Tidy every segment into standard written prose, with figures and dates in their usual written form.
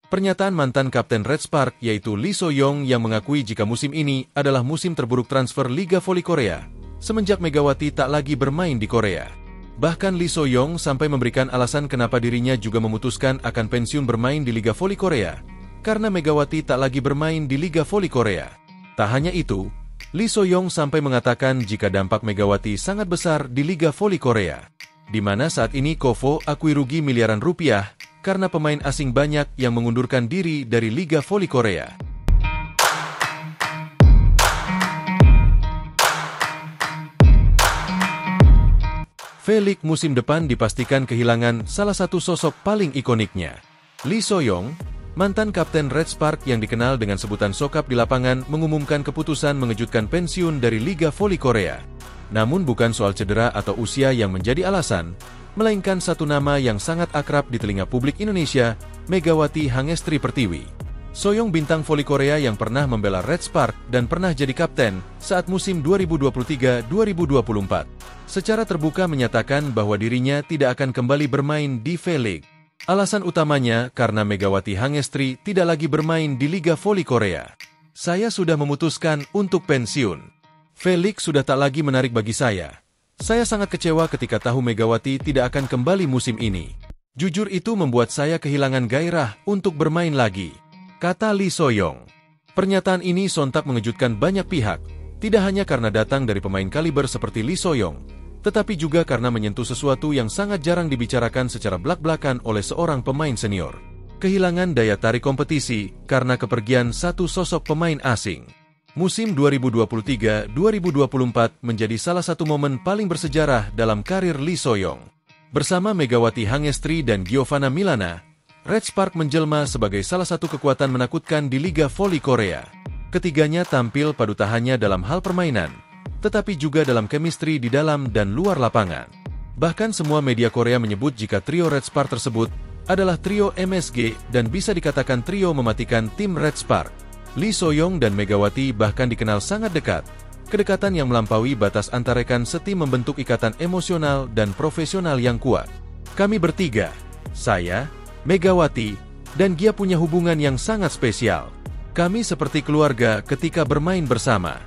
Pernyataan mantan kapten Red Spark yaitu Lee So-yong yang mengakui jika musim ini adalah musim terburuk transfer Liga Voli Korea, semenjak Megawati tak lagi bermain di Korea. Bahkan Lee So-yong sampai memberikan alasan kenapa dirinya juga memutuskan akan pensiun bermain di Liga Voli Korea, karena Megawati tak lagi bermain di Liga Voli Korea. Tak hanya itu, Lee So-yong sampai mengatakan jika dampak Megawati sangat besar di Liga Voli Korea, di mana saat ini KOVO akui rugi miliaran rupiah karena pemain asing banyak yang mengundurkan diri dari Liga Voli Korea. V-League musim depan dipastikan kehilangan salah satu sosok paling ikoniknya. Lee So-yong, mantan kapten Red Spark yang dikenal dengan sebutan sokap di lapangan, mengumumkan keputusan mengejutkan pensiun dari Liga Voli Korea. Namun bukan soal cedera atau usia yang menjadi alasan, melainkan satu nama yang sangat akrab di telinga publik Indonesia, Megawati Hangestri Pertiwi. So-yong bintang voli Korea yang pernah membela Red Spark dan pernah jadi kapten saat musim 2023-2024. Secara terbuka menyatakan bahwa dirinya tidak akan kembali bermain di V-League. Alasan utamanya karena Megawati Hangestri tidak lagi bermain di Liga Voli Korea. Saya sudah memutuskan untuk pensiun. V-League sudah tak lagi menarik bagi saya. Saya sangat kecewa ketika tahu Megawati tidak akan kembali musim ini. Jujur itu membuat saya kehilangan gairah untuk bermain lagi, kata Lee So-yong. Pernyataan ini sontak mengejutkan banyak pihak, tidak hanya karena datang dari pemain kaliber seperti Lee So-yong, tetapi juga karena menyentuh sesuatu yang sangat jarang dibicarakan secara belak-belakan oleh seorang pemain senior. Kehilangan daya tarik kompetisi karena kepergian satu sosok pemain asing. Musim 2023-2024 menjadi salah satu momen paling bersejarah dalam karir Lee So-yong. Bersama Megawati Hangestri dan Giovanna Milana, Red Spark menjelma sebagai salah satu kekuatan menakutkan di Liga Voli Korea. Ketiganya tampil padu tak hanya dalam hal permainan, tetapi juga dalam chemistry di dalam dan luar lapangan. Bahkan semua media Korea menyebut jika trio Red Spark tersebut adalah trio MSG dan bisa dikatakan trio mematikan tim Red Spark. Lee So-yong dan Megawati bahkan dikenal sangat dekat, kedekatan yang melampaui batas antar rekan setim membentuk ikatan emosional dan profesional yang kuat. Kami bertiga, saya, Megawati, dan Gia punya hubungan yang sangat spesial. Kami seperti keluarga ketika bermain bersama.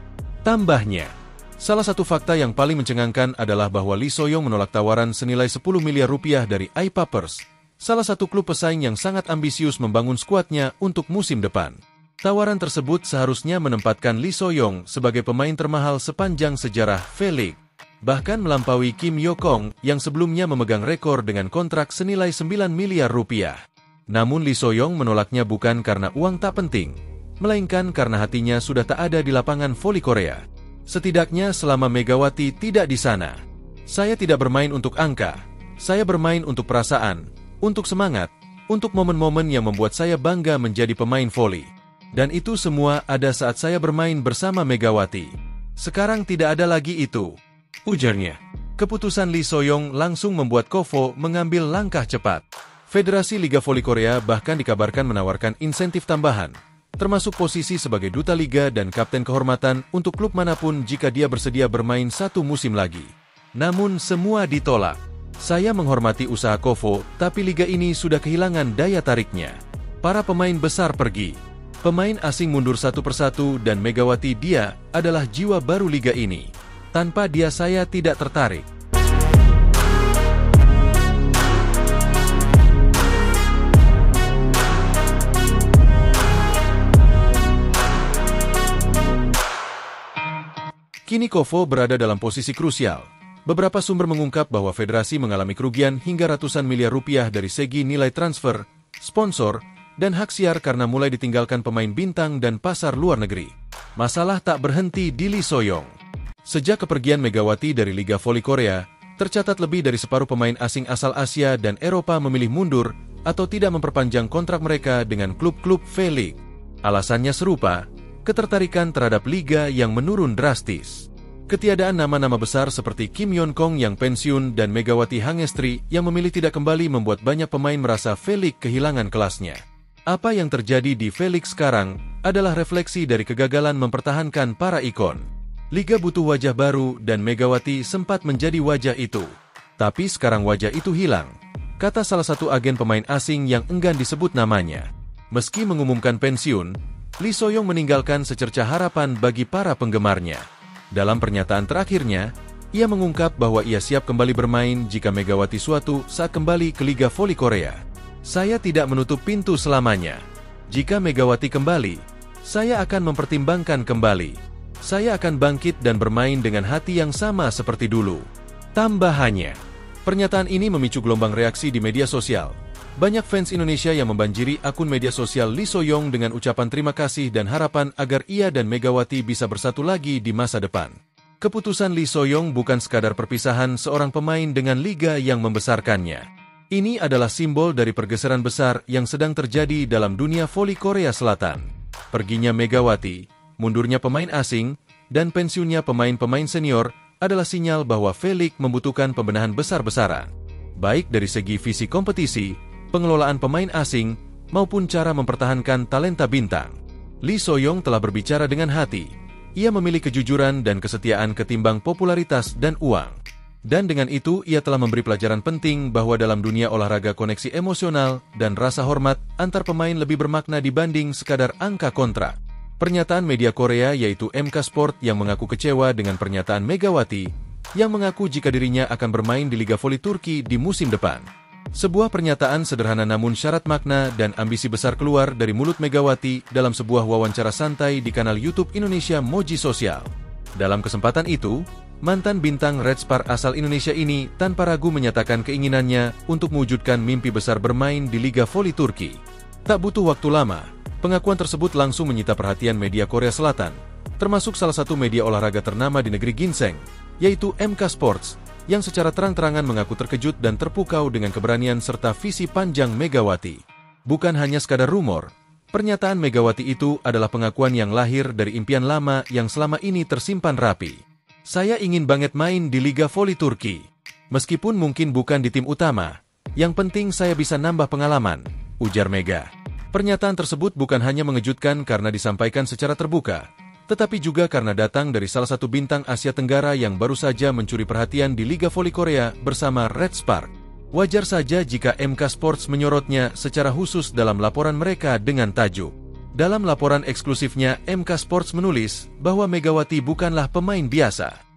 Tambahnya, salah satu fakta yang paling mencengangkan adalah bahwa Lee So-yong menolak tawaran senilai 10 miliar rupiah dari iPapers, salah satu klub pesaing yang sangat ambisius membangun skuadnya untuk musim depan. Tawaran tersebut seharusnya menempatkan Lee So-yong sebagai pemain termahal sepanjang sejarah V-League, bahkan melampaui Kim Yo-kong yang sebelumnya memegang rekor dengan kontrak senilai 9 miliar rupiah. Namun Lee So-yong menolaknya bukan karena uang tak penting, melainkan karena hatinya sudah tak ada di lapangan voli Korea. Setidaknya selama Megawati tidak di sana. Saya tidak bermain untuk angka, saya bermain untuk perasaan, untuk semangat, untuk momen-momen yang membuat saya bangga menjadi pemain voli. Dan itu semua ada saat saya bermain bersama Megawati. Sekarang tidak ada lagi itu, ujarnya. Keputusan Lee So-yong langsung membuat KOVO mengambil langkah cepat. Federasi Liga Voli Korea bahkan dikabarkan menawarkan insentif tambahan, termasuk posisi sebagai duta liga dan kapten kehormatan untuk klub manapun jika dia bersedia bermain satu musim lagi. Namun semua ditolak. Saya menghormati usaha KOVO, tapi liga ini sudah kehilangan daya tariknya. Para pemain besar pergi. Pemain asing mundur satu persatu dan Megawati dia adalah jiwa baru liga ini. Tanpa dia saya tidak tertarik. Kini KOVO berada dalam posisi krusial. Beberapa sumber mengungkap bahwa federasi mengalami kerugian hingga ratusan miliar rupiah dari segi nilai transfer, sponsor, dan hak siar karena mulai ditinggalkan pemain bintang dan pasar luar negeri. Masalah tak berhenti di Lee So-yong. Sejak kepergian Megawati dari Liga Voli Korea, tercatat lebih dari separuh pemain asing asal Asia dan Eropa memilih mundur atau tidak memperpanjang kontrak mereka dengan klub-klub V-League. Alasannya serupa, ketertarikan terhadap liga yang menurun drastis. Ketiadaan nama-nama besar seperti Kim Yo-kong yang pensiun dan Megawati Hangestri yang memilih tidak kembali membuat banyak pemain merasa V-League kehilangan kelasnya. Apa yang terjadi di V-League sekarang adalah refleksi dari kegagalan mempertahankan para ikon. Liga butuh wajah baru dan Megawati sempat menjadi wajah itu. Tapi sekarang wajah itu hilang, kata salah satu agen pemain asing yang enggan disebut namanya. Meski mengumumkan pensiun, Lee So-yong meninggalkan secercah harapan bagi para penggemarnya. Dalam pernyataan terakhirnya, ia mengungkap bahwa ia siap kembali bermain jika Megawati suatu saat kembali ke Liga Voli Korea. Saya tidak menutup pintu selamanya. Jika Megawati kembali, saya akan mempertimbangkan kembali. Saya akan bangkit dan bermain dengan hati yang sama seperti dulu. Tambahannya, pernyataan ini memicu gelombang reaksi di media sosial. Banyak fans Indonesia yang membanjiri akun media sosial Lee So-yong dengan ucapan terima kasih dan harapan agar ia dan Megawati bisa bersatu lagi di masa depan. Keputusan Lee So-yong bukan sekadar perpisahan seorang pemain dengan liga yang membesarkannya. Ini adalah simbol dari pergeseran besar yang sedang terjadi dalam dunia voli Korea Selatan. Perginya Megawati, mundurnya pemain asing, dan pensiunnya pemain-pemain senior adalah sinyal bahwa V-League membutuhkan pembenahan besar-besaran. Baik dari segi visi kompetisi, pengelolaan pemain asing, maupun cara mempertahankan talenta bintang. Lee So-yong telah berbicara dengan hati. Ia memilih kejujuran dan kesetiaan ketimbang popularitas dan uang. Dan dengan itu, ia telah memberi pelajaran penting bahwa dalam dunia olahraga koneksi emosional dan rasa hormat antar pemain lebih bermakna dibanding sekadar angka kontrak. Pernyataan media Korea yaitu MK Sport yang mengaku kecewa dengan pernyataan Megawati, yang mengaku jika dirinya akan bermain di Liga Voli Turki di musim depan. Sebuah pernyataan sederhana namun syarat makna dan ambisi besar keluar dari mulut Megawati dalam sebuah wawancara santai di kanal YouTube Indonesia Moji Sosial. Dalam kesempatan itu, mantan bintang Red Spark asal Indonesia ini tanpa ragu menyatakan keinginannya untuk mewujudkan mimpi besar bermain di Liga Voli Turki. Tak butuh waktu lama, pengakuan tersebut langsung menyita perhatian media Korea Selatan, termasuk salah satu media olahraga ternama di negeri ginseng, yaitu MK Sports, yang secara terang-terangan mengaku terkejut dan terpukau dengan keberanian serta visi panjang Megawati. Bukan hanya sekadar rumor, pernyataan Megawati itu adalah pengakuan yang lahir dari impian lama yang selama ini tersimpan rapi. Saya ingin banget main di Liga Voli Turki. Meskipun mungkin bukan di tim utama, yang penting saya bisa nambah pengalaman, ujar Mega. Pernyataan tersebut bukan hanya mengejutkan karena disampaikan secara terbuka, tetapi juga karena datang dari salah satu bintang Asia Tenggara yang baru saja mencuri perhatian di Liga Voli Korea bersama Red Spark. Wajar saja jika MK Sports menyorotnya secara khusus dalam laporan mereka dengan tajuk. Dalam laporan eksklusifnya, MK Sports menulis bahwa Megawati bukanlah pemain biasa.